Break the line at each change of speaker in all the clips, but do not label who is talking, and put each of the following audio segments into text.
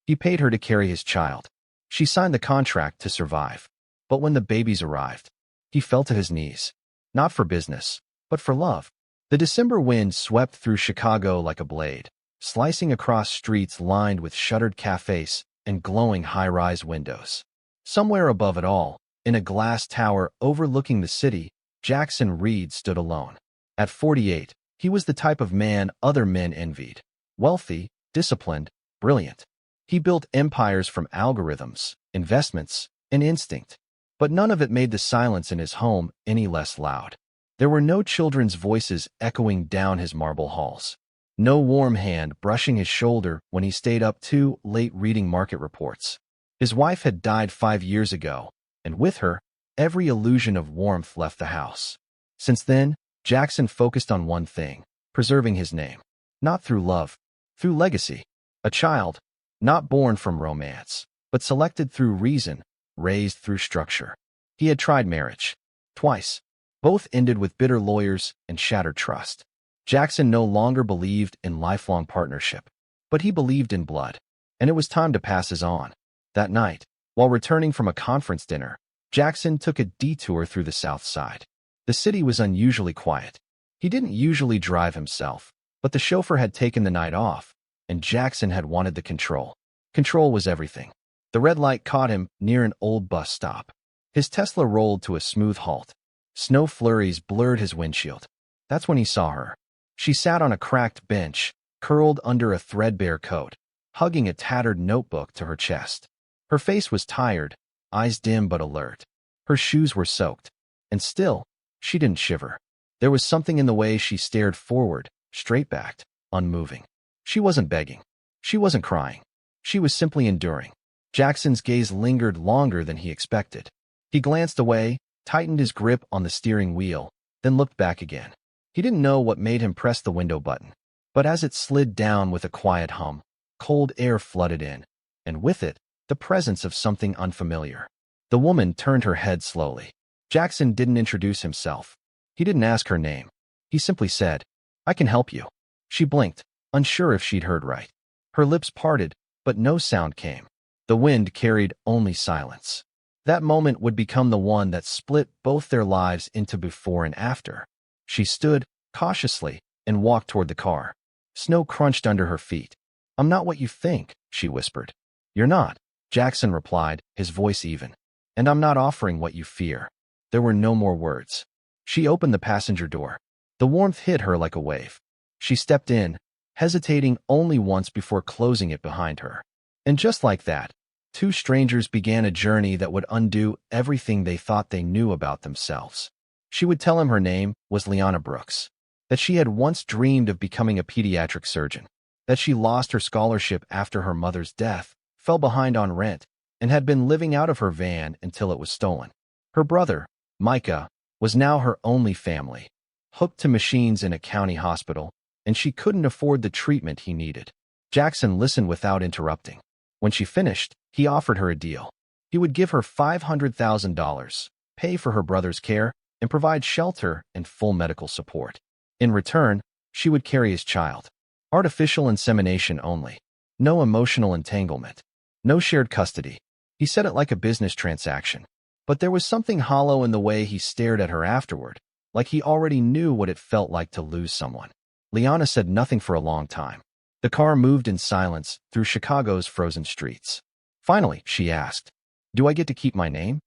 He paid her to carry his child. She signed the contract to survive. But when the babies arrived, he fell to his knees. Not for business, but for love. The December wind swept through Chicago like a blade, slicing across streets lined with shuttered cafes and glowing high-rise windows. Somewhere above it all, in a glass tower overlooking the city, Jackson Reed stood alone. At 48, he was the type of man other men envied. Wealthy, disciplined, brilliant. He built empires from algorithms, investments, and instinct. But none of it made the silence in his home any less loud. There were no children's voices echoing down his marble halls. No warm hand brushing his shoulder when he stayed up too late reading market reports. His wife had died 5 years ago, and with her, every illusion of warmth left the house. Since then, Jackson focused on one thing: preserving his name. Not through love, through legacy. A child, not born from romance, but selected through reason, raised through structure. He had tried marriage. Twice. Both ended with bitter lawyers and shattered trust. Jackson no longer believed in lifelong partnership, but he believed in blood, and it was time to pass his on. That night, while returning from a conference dinner, Jackson took a detour through the South Side. The city was unusually quiet. He didn't usually drive himself, but the chauffeur had taken the night off, and Jackson had wanted the control. Control was everything. The red light caught him near an old bus stop. His Tesla rolled to a smooth halt. Snow flurries blurred his windshield. That's when he saw her. She sat on a cracked bench, curled under a threadbare coat, hugging a tattered notebook to her chest. Her face was tired, eyes dim but alert. Her shoes were soaked, and still, she didn't shiver. There was something in the way she stared forward, straight-backed, unmoving. She wasn't begging. She wasn't crying. She was simply enduring. Jackson's gaze lingered longer than he expected. He glanced away, tightened his grip on the steering wheel, then looked back again. He didn't know what made him press the window button, but as it slid down with a quiet hum, cold air flooded in, and with it, the presence of something unfamiliar. The woman turned her head slowly. Jackson didn't introduce himself. He didn't ask her name. He simply said, "I can help you." She blinked, unsure if she'd heard right. Her lips parted, but no sound came. The wind carried only silence. That moment would become the one that split both their lives into before and after. She stood, cautiously, and walked toward the car. Snow crunched under her feet. "I'm not what you think," she whispered. "You're not," Jackson replied, his voice even. "And I'm not offering what you fear." There were no more words. She opened the passenger door. The warmth hit her like a wave. She stepped in, hesitating only once before closing it behind her. And just like that, two strangers began a journey that would undo everything they thought they knew about themselves. She would tell him her name was Liana Brooks, that she had once dreamed of becoming a pediatric surgeon, that she lost her scholarship after her mother's death, fell behind on rent, and had been living out of her van until it was stolen. Her brother, Micah, was now her only family, hooked to machines in a county hospital, and she couldn't afford the treatment he needed. Jackson listened without interrupting. When she finished, he offered her a deal. He would give her $500,000, pay for her brother's care, and provide shelter and full medical support. In return, she would carry his child. Artificial insemination only. No emotional entanglement. No shared custody. He said it like a business transaction. But there was something hollow in the way he stared at her afterward, like he already knew what it felt like to lose someone. Liana said nothing for a long time. The car moved in silence through Chicago's frozen streets. Finally, she asked, "Do I get to keep my name?"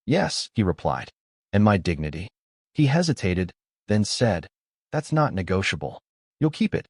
"Yes," he replied. "And my dignity?" He hesitated, then said, "That's not negotiable. You'll keep it."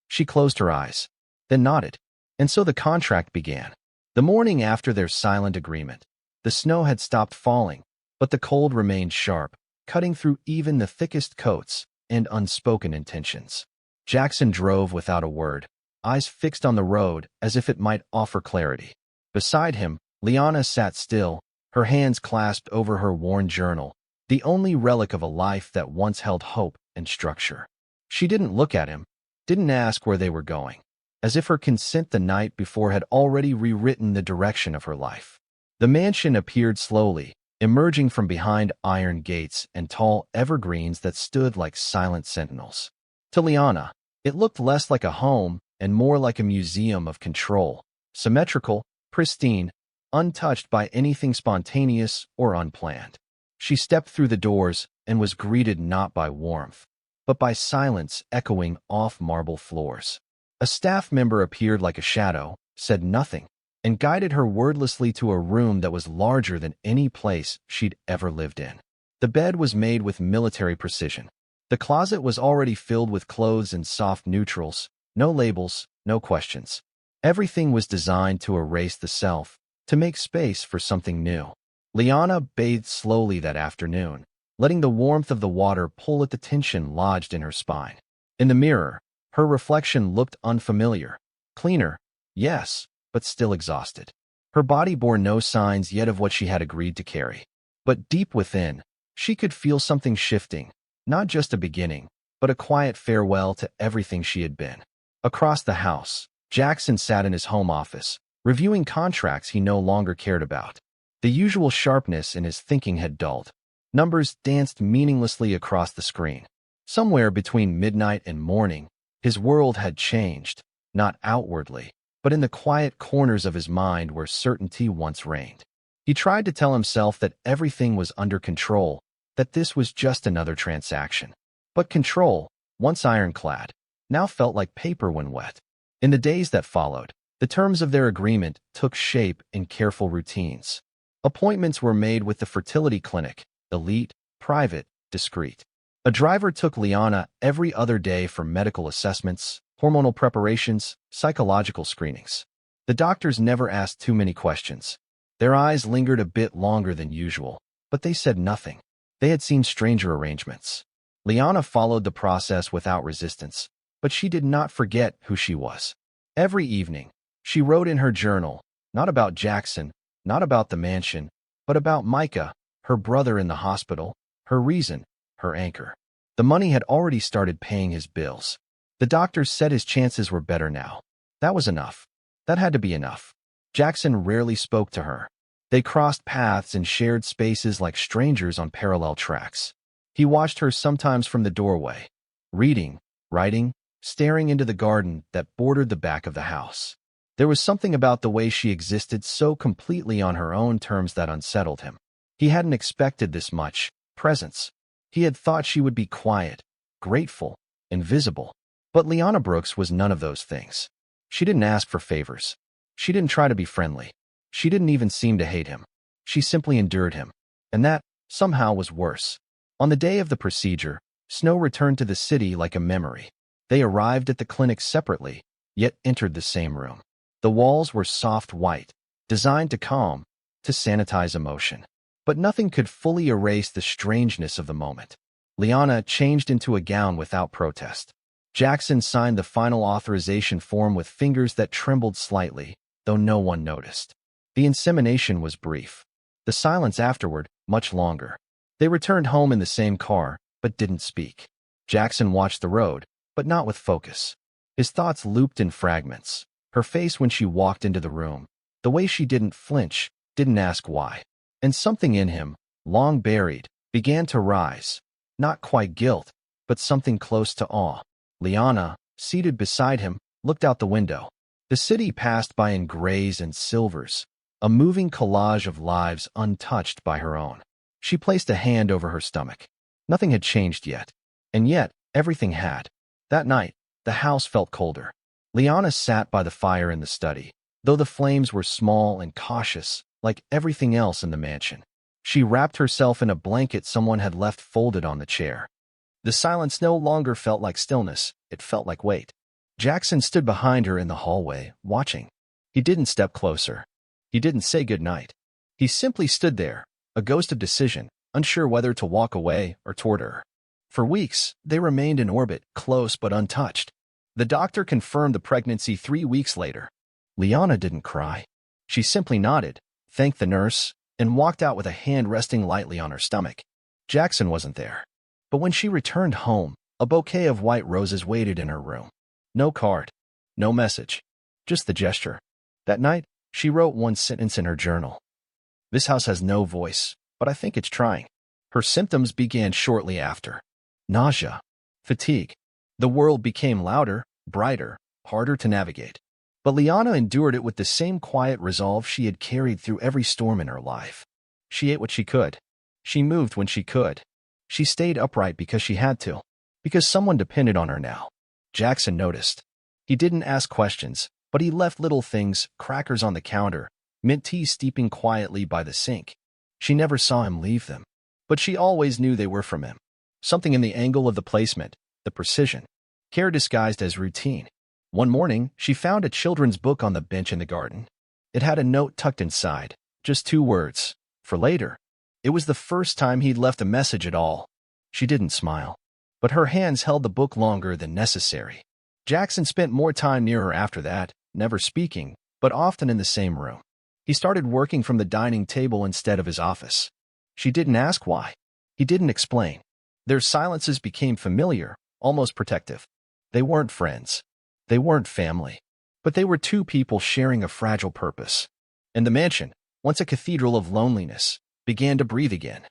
She closed her eyes, then nodded. And so the contract began. The morning after their silent agreement, the snow had stopped falling, but the cold remained sharp, cutting through even the thickest coats and unspoken intentions. Jackson drove without a word, eyes fixed on the road as if it might offer clarity. Beside him, Liana sat still, her hands clasped over her worn journal, the only relic of a life that once held hope and structure. She didn't look at him, didn't ask where they were going, as if her consent the night before had already rewritten the direction of her life. The mansion appeared slowly, emerging from behind iron gates and tall evergreens that stood like silent sentinels. To Liana, it looked less like a home and more like a museum of control, symmetrical, pristine, untouched by anything spontaneous or unplanned. She stepped through the doors and was greeted not by warmth, but by silence echoing off marble floors. A staff member appeared like a shadow, said nothing, and guided her wordlessly to a room that was larger than any place she'd ever lived in. The bed was made with military precision. The closet was already filled with clothes and soft neutrals, no labels, no questions. Everything was designed to erase the self, to make space for something new. Liana bathed slowly that afternoon, letting the warmth of the water pull at the tension lodged in her spine. In the mirror, her reflection looked unfamiliar. Cleaner, yes, but still exhausted. Her body bore no signs yet of what she had agreed to carry. But deep within, she could feel something shifting, not just a beginning, but a quiet farewell to everything she had been. Across the house, Jackson sat in his home office, reviewing contracts he no longer cared about. The usual sharpness in his thinking had dulled. Numbers danced meaninglessly across the screen. Somewhere between midnight and morning, his world had changed, not outwardly, but in the quiet corners of his mind where certainty once reigned. He tried to tell himself that everything was under control, that this was just another transaction. But control, once ironclad, now felt like paper when wet. In the days that followed, the terms of their agreement took shape in careful routines. Appointments were made with the fertility clinic, elite, private, discreet. A driver took Liana every other day for medical assessments, hormonal preparations, psychological screenings. The doctors never asked too many questions. Their eyes lingered a bit longer than usual, but they said nothing. They had seen stranger arrangements. Liana followed the process without resistance, but she did not forget who she was. Every evening, she wrote in her journal, not about Jackson, not about the mansion, but about Micah, her brother in the hospital, her reason, her anchor. The money had already started paying his bills. The doctors said his chances were better now. That was enough. That had to be enough. Jackson rarely spoke to her. They crossed paths and shared spaces like strangers on parallel tracks. He watched her sometimes from the doorway, reading, writing, staring into the garden that bordered the back of the house. There was something about the way she existed so completely on her own terms that unsettled him. He hadn't expected this much presence. He had thought she would be quiet, grateful, invisible. But Liana Brooks was none of those things. She didn't ask for favors. She didn't try to be friendly. She didn't even seem to hate him. She simply endured him. And that, somehow, was worse. On the day of the procedure, Snow returned to the city like a memory. They arrived at the clinic separately, yet entered the same room. The walls were soft white, designed to calm, to sanitize emotion. But nothing could fully erase the strangeness of the moment. Liana changed into a gown without protest. Jackson signed the final authorization form with fingers that trembled slightly, though no one noticed. The insemination was brief. The silence afterward, much longer. They returned home in the same car, but didn't speak. Jackson watched the road, but not with focus. His thoughts looped in fragments. Her face when she walked into the room, the way she didn't flinch, didn't ask why. And something in him, long buried, began to rise. Not quite guilt, but something close to awe. Liana, seated beside him, looked out the window. The city passed by in grays and silvers, a moving collage of lives untouched by her own. She placed a hand over her stomach. Nothing had changed yet. And yet, everything had. That night, the house felt colder. Liana sat by the fire in the study, though the flames were small and cautious, like everything else in the mansion. She wrapped herself in a blanket someone had left folded on the chair. The silence no longer felt like stillness, it felt like weight. Jackson stood behind her in the hallway, watching. He didn't step closer. He didn't say goodnight. He simply stood there, a ghost of decision, unsure whether to walk away or toward her. For weeks, they remained in orbit, close but untouched. The doctor confirmed the pregnancy 3 weeks later. Liana didn't cry. She simply nodded, thanked the nurse, and walked out with a hand resting lightly on her stomach. Jackson wasn't there. But when she returned home, a bouquet of white roses waited in her room. No card, no message, just the gesture. That night, she wrote one sentence in her journal. This house has no voice, but I think it's trying. Her symptoms began shortly after. Nausea, fatigue. The world became louder, brighter, harder to navigate. But Liana endured it with the same quiet resolve she had carried through every storm in her life. She ate what she could. She moved when she could. She stayed upright because she had to. Because someone depended on her now. Jackson noticed. He didn't ask questions, but he left little things, crackers on the counter, mint tea steeping quietly by the sink. She never saw him leave them. But she always knew they were from him. Something in the angle of the placement, the precision. Care disguised as routine. One morning, she found a children's book on the bench in the garden. It had a note tucked inside, just 2 words, for later. It was the first time he'd left a message at all. She didn't smile, but her hands held the book longer than necessary. Jackson spent more time near her after that, never speaking, but often in the same room. He started working from the dining table instead of his office. She didn't ask why. He didn't explain. Their silences became familiar, almost protective. They weren't friends. They weren't family. But they were 2 people sharing a fragile purpose. And the mansion, once a cathedral of loneliness, began to breathe again.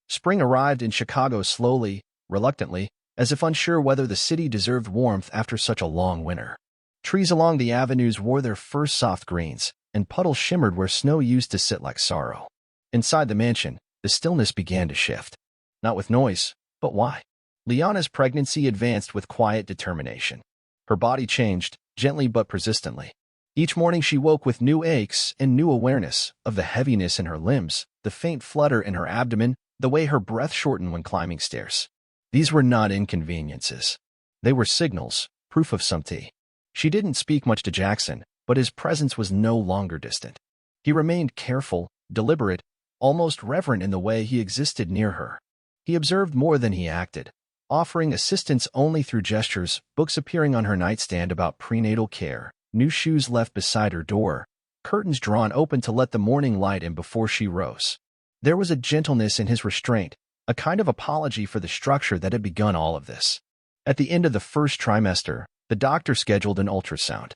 Spring arrived in Chicago slowly, reluctantly, as if unsure whether the city deserved warmth after such a long winter. Trees along the avenues wore their first soft greens, and puddles shimmered where snow used to sit like sorrow. Inside the mansion, the stillness began to shift. Not with noise, but why? Liana's pregnancy advanced with quiet determination. Her body changed, gently but persistently. Each morning she woke with new aches and new awareness of the heaviness in her limbs, the faint flutter in her abdomen, the way her breath shortened when climbing stairs. These were not inconveniences. They were signals, proof of something. She didn't speak much to Jackson, but his presence was no longer distant. He remained careful, deliberate, almost reverent in the way he existed near her. He observed more than he acted, offering assistance only through gestures, books appearing on her nightstand about prenatal care, new shoes left beside her door, curtains drawn open to let the morning light in before she rose. There was a gentleness in his restraint, a kind of apology for the structure that had begun all of this. At the end of the first trimester, the doctor scheduled an ultrasound.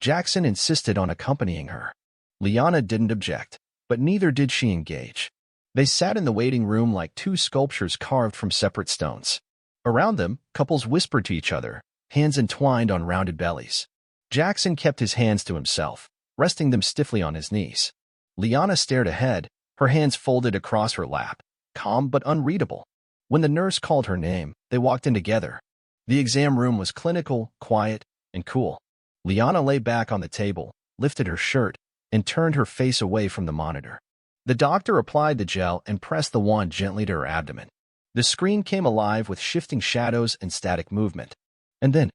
Jackson insisted on accompanying her. Liana didn't object, but neither did she engage. They sat in the waiting room like 2 sculptures carved from separate stones. Around them, couples whispered to each other, hands entwined on rounded bellies. Jackson kept his hands to himself, resting them stiffly on his knees. Liana stared ahead, her hands folded across her lap, calm but unreadable. When the nurse called her name, they walked in together. The exam room was clinical, quiet, and cool. Liana lay back on the table, lifted her shirt, and turned her face away from the monitor. The doctor applied the gel and pressed the wand gently to her abdomen. The screen came alive with shifting shadows and static movement. And then,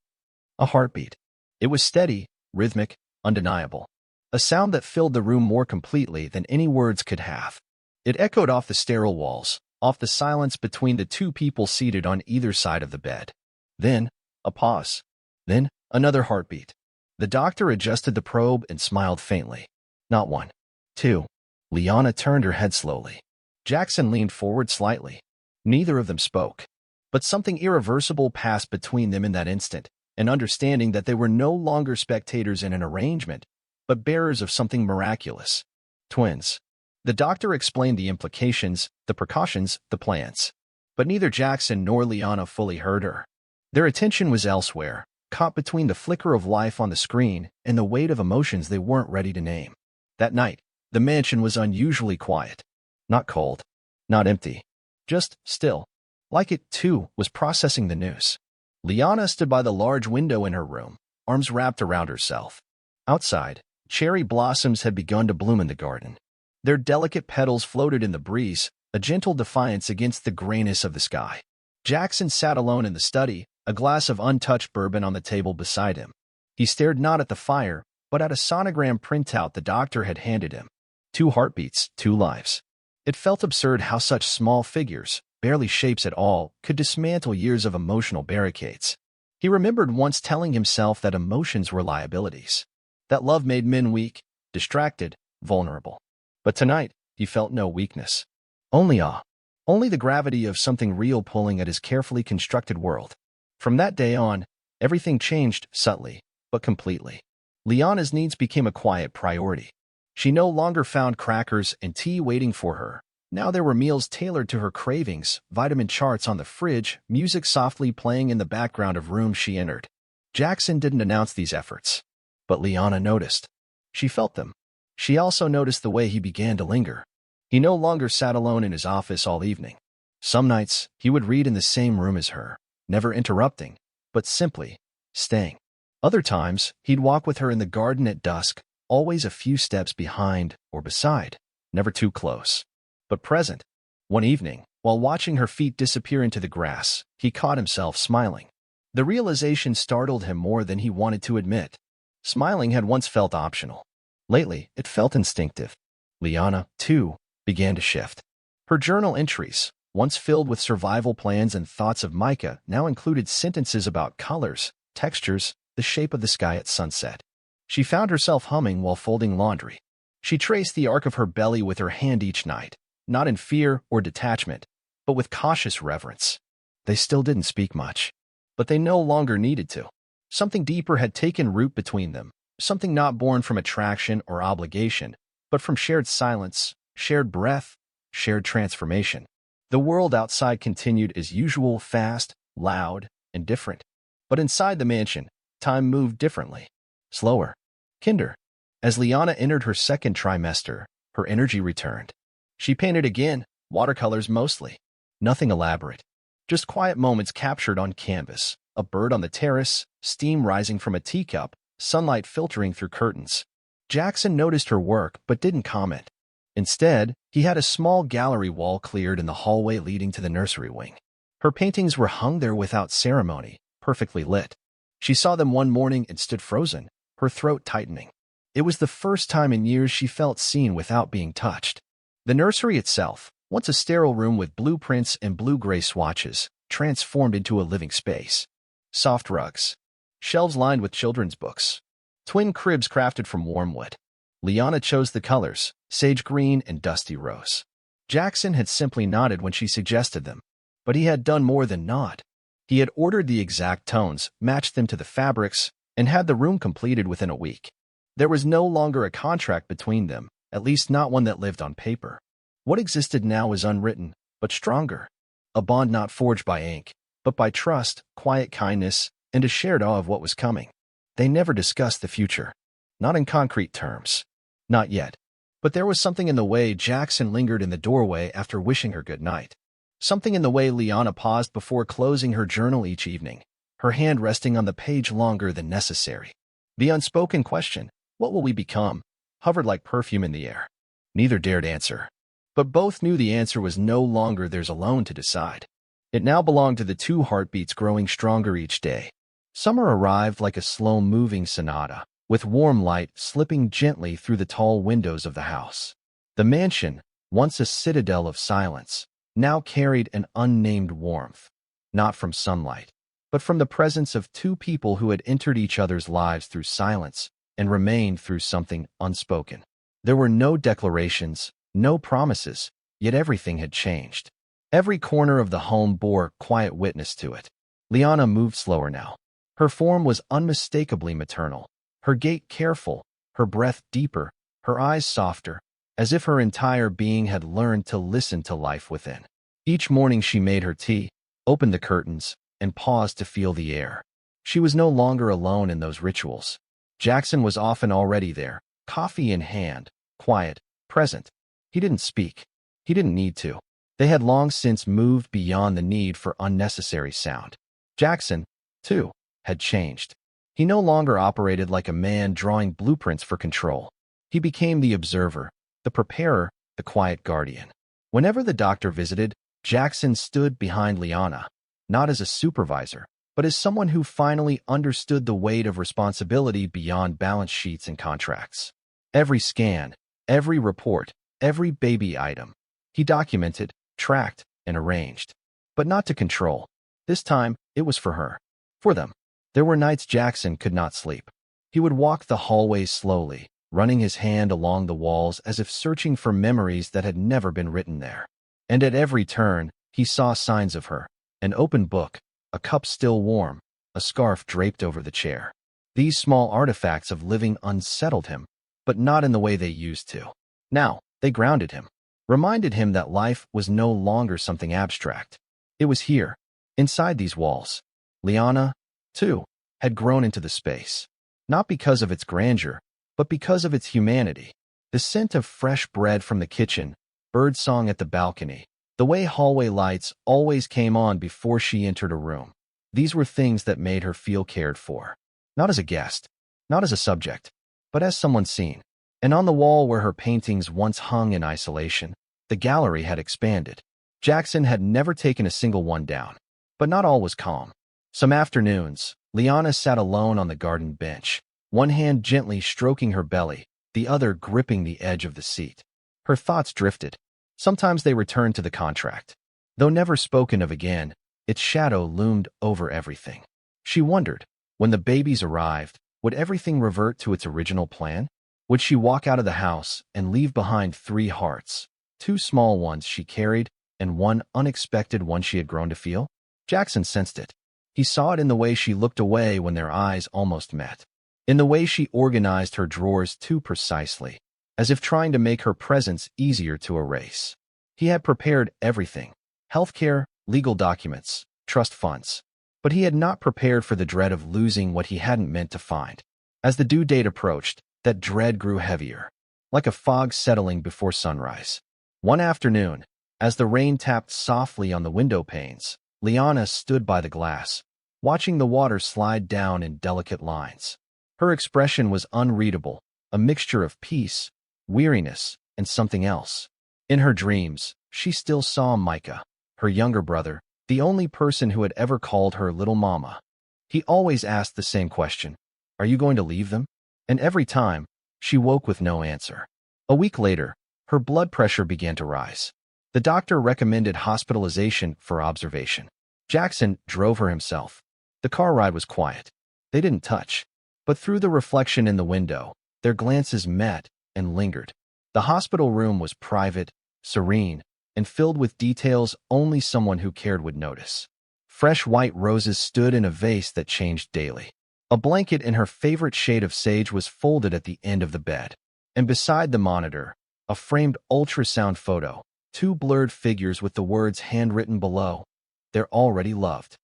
a heartbeat. It was steady, rhythmic, undeniable. A sound that filled the room more completely than any words could have. It echoed off the sterile walls, off the silence between the 2 people seated on either side of the bed. Then, a pause. Then, another heartbeat. The doctor adjusted the probe and smiled faintly. Not 1. 2. Liana turned her head slowly. Jackson leaned forward slightly. Neither of them spoke. But something irreversible passed between them in that instant, an understanding that they were no longer spectators in an arrangement, but bearers of something miraculous. Twins. The doctor explained the implications, the precautions, the plans. But neither Jackson nor Liana fully heard her. Their attention was elsewhere, caught between the flicker of life on the screen and the weight of emotions they weren't ready to name. That night, the mansion was unusually quiet. Not cold. Not empty. Just still. Like it, too, was processing the news. Liana stood by the large window in her room, arms wrapped around herself. Outside, cherry blossoms had begun to bloom in the garden. Their delicate petals floated in the breeze, a gentle defiance against the grayness of the sky. Jackson sat alone in the study, a glass of untouched bourbon on the table beside him. He stared not at the fire, but at a sonogram printout the doctor had handed him. 2 heartbeats, 2 lives. It felt absurd how such small figures, barely shapes at all, could dismantle years of emotional barricades. He remembered once telling himself that emotions were liabilities, that love made men weak, distracted, vulnerable. But tonight, he felt no weakness. Only awe. Only the gravity of something real pulling at his carefully constructed world. From that day on, everything changed subtly, but completely. Liana's needs became a quiet priority. She no longer found crackers and tea waiting for her. Now there were meals tailored to her cravings, vitamin charts on the fridge, music softly playing in the background of rooms she entered. Jackson didn't announce these efforts. But Liana noticed. She felt them. She also noticed the way he began to linger. He no longer sat alone in his office all evening. Some nights, he would read in the same room as her, never interrupting, but simply staying. Other times, he'd walk with her in the garden at dusk, always a few steps behind or beside, never too close, but present. One evening, while watching her feet disappear into the grass, he caught himself smiling. The realization startled him more than he wanted to admit. Smiling had once felt optional. Lately, it felt instinctive. Liana, too, began to shift. Her journal entries, once filled with survival plans and thoughts of Micah, now included sentences about colors, textures, the shape of the sky at sunset. She found herself humming while folding laundry. She traced the arc of her belly with her hand each night, not in fear or detachment, but with cautious reverence. They still didn't speak much, but they no longer needed to. Something deeper had taken root between them, something not born from attraction or obligation, but from shared silence, shared breath, shared transformation. The world outside continued as usual, fast, loud, and different. But inside the mansion, time moved differently, slower, kinder. As Liana entered her second trimester, her energy returned. She painted again, watercolors mostly. Nothing elaborate. Just quiet moments captured on canvas. A bird on the terrace, steam rising from a teacup, sunlight filtering through curtains. Jackson noticed her work but didn't comment. Instead, he had a small gallery wall cleared in the hallway leading to the nursery wing. Her paintings were hung there without ceremony, perfectly lit. She saw them one morning and stood frozen, her throat tightening. It was the first time in years she felt seen without being touched. The nursery itself, once a sterile room with blueprints and blue-gray swatches, transformed into a living space. Soft rugs. Shelves lined with children's books. Twin cribs crafted from warm wood. Liana chose the colors, sage green and dusty rose. Jackson had simply nodded when she suggested them, but he had done more than nod. He had ordered the exact tones, matched them to the fabrics, and had the room completed within a week. There was no longer a contract between them, at least not one that lived on paper. What existed now was unwritten, but stronger. A bond not forged by ink, but by trust, quiet kindness, and a shared awe of what was coming. They never discussed the future. Not in concrete terms. Not yet. But there was something in the way Jackson lingered in the doorway after wishing her good night. Something in the way Liana paused before closing her journal each evening, her hand resting on the page longer than necessary. The unspoken question, "What will we become?" hovered like perfume in the air. Neither dared answer. But both knew the answer was no longer theirs alone to decide. It now belonged to the two heartbeats growing stronger each day. Summer arrived like a slow-moving sonata, with warm light slipping gently through the tall windows of the house. The mansion, once a citadel of silence, now carried an unnamed warmth, not from sunlight, but from the presence of two people who had entered each other's lives through silence and remained through something unspoken. There were no declarations, no promises, yet everything had changed. Every corner of the home bore quiet witness to it. Liana moved slower now. Her form was unmistakably maternal, her gait careful, her breath deeper, her eyes softer, as if her entire being had learned to listen to life within. Each morning she made her tea, opened the curtains, and paused to feel the air. She was no longer alone in those rituals. Jackson was often already there, coffee in hand, quiet, present. He didn't speak. He didn't need to. They had long since moved beyond the need for unnecessary sound. Jackson, too, had changed. He no longer operated like a man drawing blueprints for control. He became the observer, the preparer, the quiet guardian. Whenever the doctor visited, Jackson stood behind Liana, not as a supervisor, but as someone who finally understood the weight of responsibility beyond balance sheets and contracts. Every scan, every report, every baby item, he documented, tracked, and arranged. But not to control. This time, it was for her. For them. There were nights Jackson could not sleep. He would walk the hallways slowly, running his hand along the walls as if searching for memories that had never been written there. And at every turn, he saw signs of her. An open book, a cup still warm, a scarf draped over the chair. These small artifacts of living unsettled him, but not in the way they used to. Now, they grounded him, reminded him that life was no longer something abstract. It was here, inside these walls. Liana, too, had grown into the space. not because of its grandeur, but because of its humanity. The scent of fresh bread from the kitchen, birdsong at the balcony, the way hallway lights always came on before she entered a room. These were things that made her feel cared for. Not as a guest, not as a subject, but as someone seen. And on the wall where her paintings once hung in isolation, the gallery had expanded. Jackson had never taken a single one down. But not all was calm. Some afternoons, Liana sat alone on the garden bench, one hand gently stroking her belly, the other gripping the edge of the seat. Her thoughts drifted. Sometimes they returned to the contract. Though never spoken of again, its shadow loomed over everything. She wondered, when the babies arrived, would everything revert to its original plan? Would she walk out of the house and leave behind 3 hearts, 2 small ones she carried and one unexpected one she had grown to feel? Jackson sensed it. He saw it in the way she looked away when their eyes almost met, in the way she organized her drawers too precisely, as if trying to make her presence easier to erase. He had prepared everything: healthcare, legal documents, trust funds. But he had not prepared for the dread of losing what he hadn't meant to find. As the due date approached, that dread grew heavier, like a fog settling before sunrise. One afternoon, as the rain tapped softly on the window panes, Liana stood by the glass, watching the water slide down in delicate lines. Her expression was unreadable, a mixture of peace, weariness, and something else. In her dreams, she still saw Micah, her younger brother, the only person who had ever called her little mama. He always asked the same question: "Are you going to leave them?" And every time, she woke with no answer. A week later, her blood pressure began to rise. The doctor recommended hospitalization for observation. Jackson drove her himself. The car ride was quiet. They didn't touch. But through the reflection in the window, their glances met and lingered. The hospital room was private, serene, and filled with details only someone who cared would notice. Fresh white roses stood in a vase that changed daily. A blanket in her favorite shade of sage was folded at the end of the bed. And beside the monitor, a framed ultrasound photo, 2 blurred figures with the words handwritten below: "They're already loved."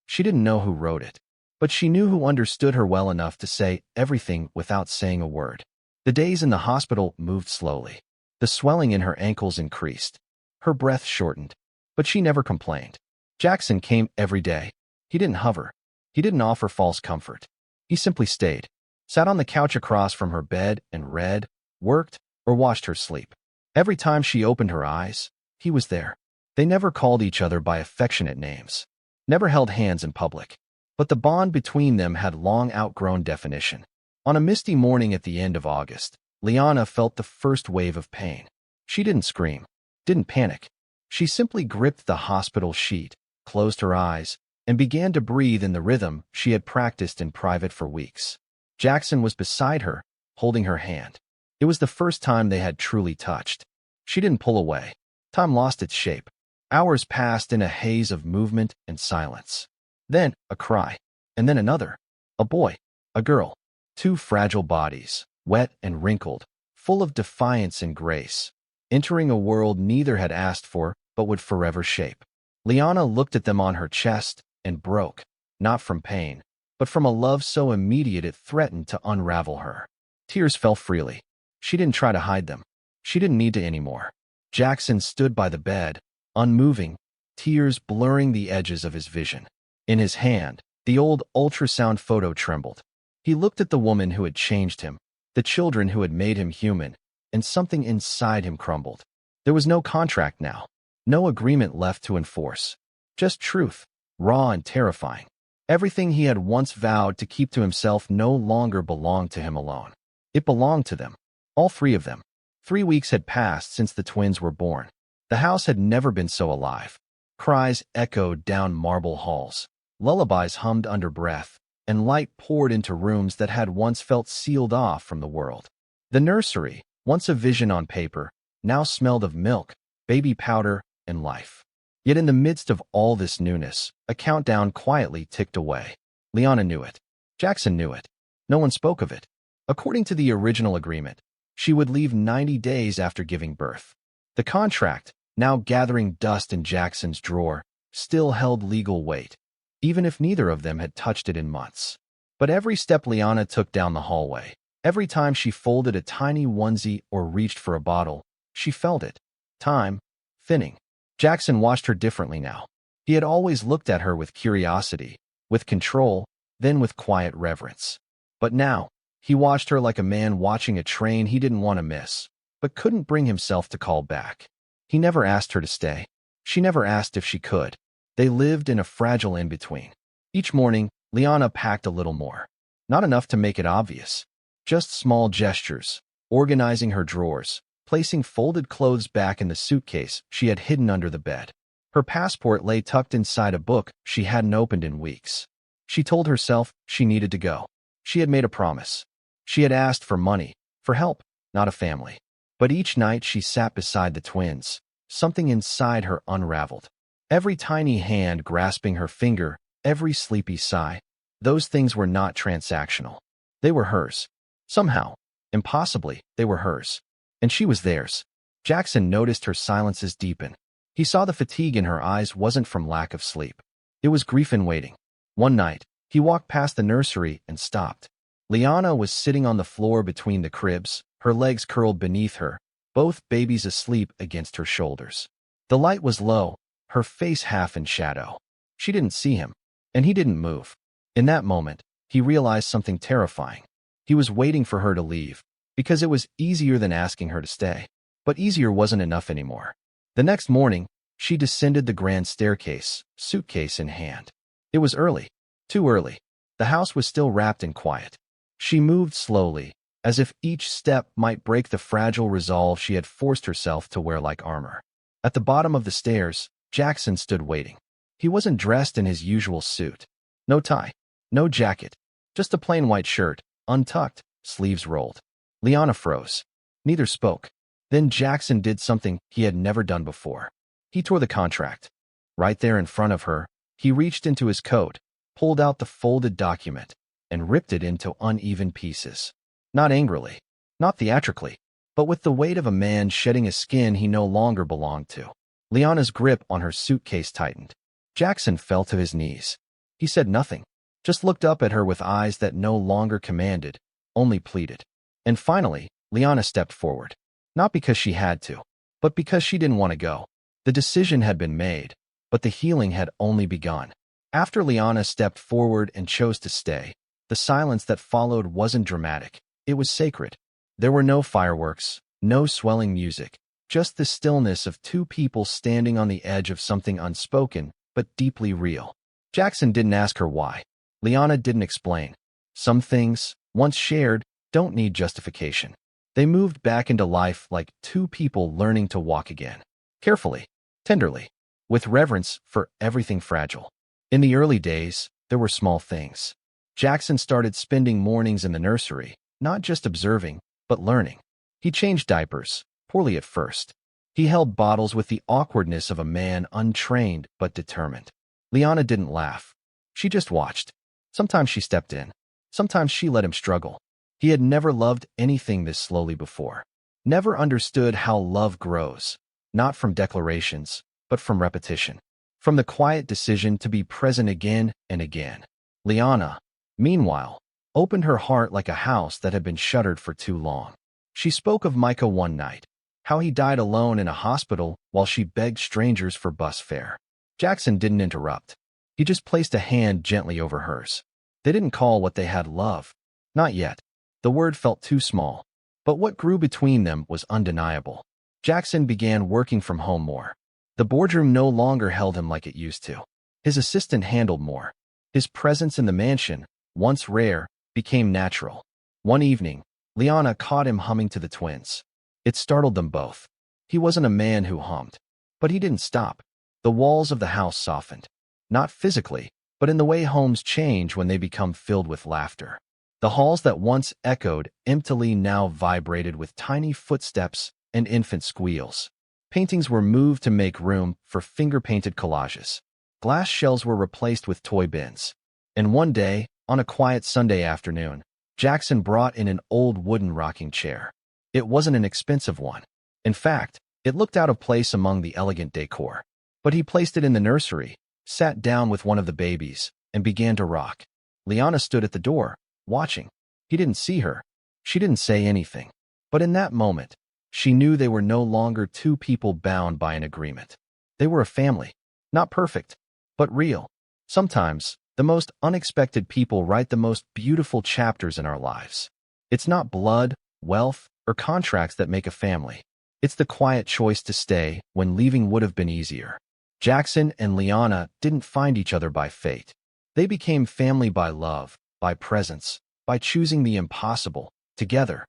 She didn't know who wrote it, but she knew who understood her well enough to say everything without saying a word. The days in the hospital moved slowly. The swelling in her ankles increased. Her breath shortened, but she never complained. Jackson came every day. He didn't hover. He didn't offer false comfort. He simply stayed, sat on the couch across from her bed and read, worked, or watched her sleep. Every time she opened her eyes, he was there. They never called each other by affectionate names, never held hands in public, but the bond between them had long outgrown definition. On a misty morning at the end of August, Liana felt the first wave of pain. She didn't scream, didn't panic. She simply gripped the hospital sheet, closed her eyes, and began to breathe in the rhythm she had practiced in private for weeks. Jackson was beside her, holding her hand. It was the first time they had truly touched. She didn't pull away. Time lost its shape. Hours passed in a haze of movement and silence. Then a cry, and then another. A boy, a girl, 2 fragile bodies, wet and wrinkled, full of defiance and grace, entering a world neither had asked for but would forever shape. Liana looked at them on her chest and broke, not from pain, but from a love so immediate it threatened to unravel her. Tears fell freely. She didn't try to hide them. She didn't need to anymore. Jackson stood by the bed, unmoving, tears blurring the edges of his vision. In his hand, the old ultrasound photo trembled. He looked at the woman who had changed him, the children who had made him human, and something inside him crumbled. There was no contract now, no agreement left to enforce. Just truth, raw and terrifying. Everything he had once vowed to keep to himself no longer belonged to him alone. It belonged to them, all 3 of them. 3 weeks had passed since the twins were born. The house had never been so alive. Cries echoed down marble halls. Lullabies hummed under breath, and light poured into rooms that had once felt sealed off from the world. The nursery, once a vision on paper, now smelled of milk, baby powder, and life. Yet in the midst of all this newness, a countdown quietly ticked away. Liana knew it. Jackson knew it. No one spoke of it. According to the original agreement, she would leave 90 days after giving birth. The contract, now gathering dust in Jackson's drawer, still held legal weight, even if neither of them had touched it in months. But every step Liana took down the hallway, every time she folded a tiny onesie or reached for a bottle, she felt it. Time. Thinning. Jackson watched her differently now. He had always looked at her with curiosity, with control, then with quiet reverence. But now, he watched her like a man watching a train he didn't want to miss, but couldn't bring himself to call back. He never asked her to stay. She never asked if she could. They lived in a fragile in-between. Each morning, Liana packed a little more. Not enough to make it obvious. Just small gestures, organizing her drawers, placing folded clothes back in the suitcase she had hidden under the bed. Her passport lay tucked inside a book she hadn't opened in weeks. She told herself she needed to go. She had made a promise. She had asked for money, for help, not a family. But each night she sat beside the twins. Something inside her unraveled. Every tiny hand grasping her finger, every sleepy sigh. Those things were not transactional. They were hers. Somehow, impossibly, they were hers. And she was theirs. Jackson noticed her silences deepen. He saw the fatigue in her eyes wasn't from lack of sleep. It was grief in waiting. One night, he walked past the nursery and stopped. Liana was sitting on the floor between the cribs, her legs curled beneath her, both babies asleep against her shoulders. The light was low, her face half in shadow. She didn't see him, and he didn't move. In that moment, he realized something terrifying. He was waiting for her to leave, because it was easier than asking her to stay. But easier wasn't enough anymore. The next morning, she descended the grand staircase, suitcase in hand. It was early. Too early. The house was still wrapped in quiet. She moved slowly, as if each step might break the fragile resolve she had forced herself to wear like armor. At the bottom of the stairs, Jackson stood waiting. He wasn't dressed in his usual suit. No tie, no jacket, just a plain white shirt, untucked, sleeves rolled. Liana froze. Neither spoke. Then Jackson did something he had never done before. He tore the contract. Right there in front of her, he reached into his coat, pulled out the folded document, and ripped it into uneven pieces. Not angrily, not theatrically, but with the weight of a man shedding a skin he no longer belonged to. Liana's grip on her suitcase tightened. Jackson fell to his knees. He said nothing, just looked up at her with eyes that no longer commanded, only pleaded. And finally, Liana stepped forward. Not because she had to, but because she didn't want to go. The decision had been made, but the healing had only begun. After Liana stepped forward and chose to stay, the silence that followed wasn't dramatic. It was sacred. There were no fireworks, no swelling music, just the stillness of two people standing on the edge of something unspoken, but deeply real. Jackson didn't ask her why. Liana didn't explain. Some things, once shared, don't need justification. They moved back into life like two people learning to walk again. Carefully, tenderly, with reverence for everything fragile. In the early days, there were small things. Jackson started spending mornings in the nursery, not just observing, but learning. He changed diapers, poorly at first. He held bottles with the awkwardness of a man untrained but determined. Liana didn't laugh. She just watched. Sometimes she stepped in. Sometimes she let him struggle. He had never loved anything this slowly before. Never understood how love grows, not from declarations, but from repetition. From the quiet decision to be present again and again. Liana, meanwhile, opened her heart like a house that had been shuttered for too long. She spoke of Micah one night, how he died alone in a hospital while she begged strangers for bus fare. Jackson didn't interrupt. He just placed a hand gently over hers. They didn't call what they had love. Not yet. The word felt too small. But what grew between them was undeniable. Jackson began working from home more. The boardroom no longer held him like it used to. His assistant handled more. His presence in the mansion, once rare, became natural. One evening, Liana caught him humming to the twins. It startled them both. He wasn't a man who hummed. But he didn't stop. The walls of the house softened. Not physically, but in the way homes change when they become filled with laughter. The halls that once echoed emptily now vibrated with tiny footsteps and infant squeals. Paintings were moved to make room for finger-painted collages. Glass shelves were replaced with toy bins. And one day, on a quiet Sunday afternoon, Jackson brought in an old wooden rocking chair. It wasn't an expensive one. In fact, it looked out of place among the elegant decor. But he placed it in the nursery, sat down with one of the babies, and began to rock. Liana stood at the door, watching. He didn't see her. She didn't say anything. But in that moment, she knew they were no longer two people bound by an agreement. They were a family. Not perfect, but real. Sometimes, the most unexpected people write the most beautiful chapters in our lives. It's not blood, wealth, or contracts that make a family. It's the quiet choice to stay when leaving would have been easier. Jackson and Liana didn't find each other by fate. They became family by love, by presence, by choosing the impossible, together.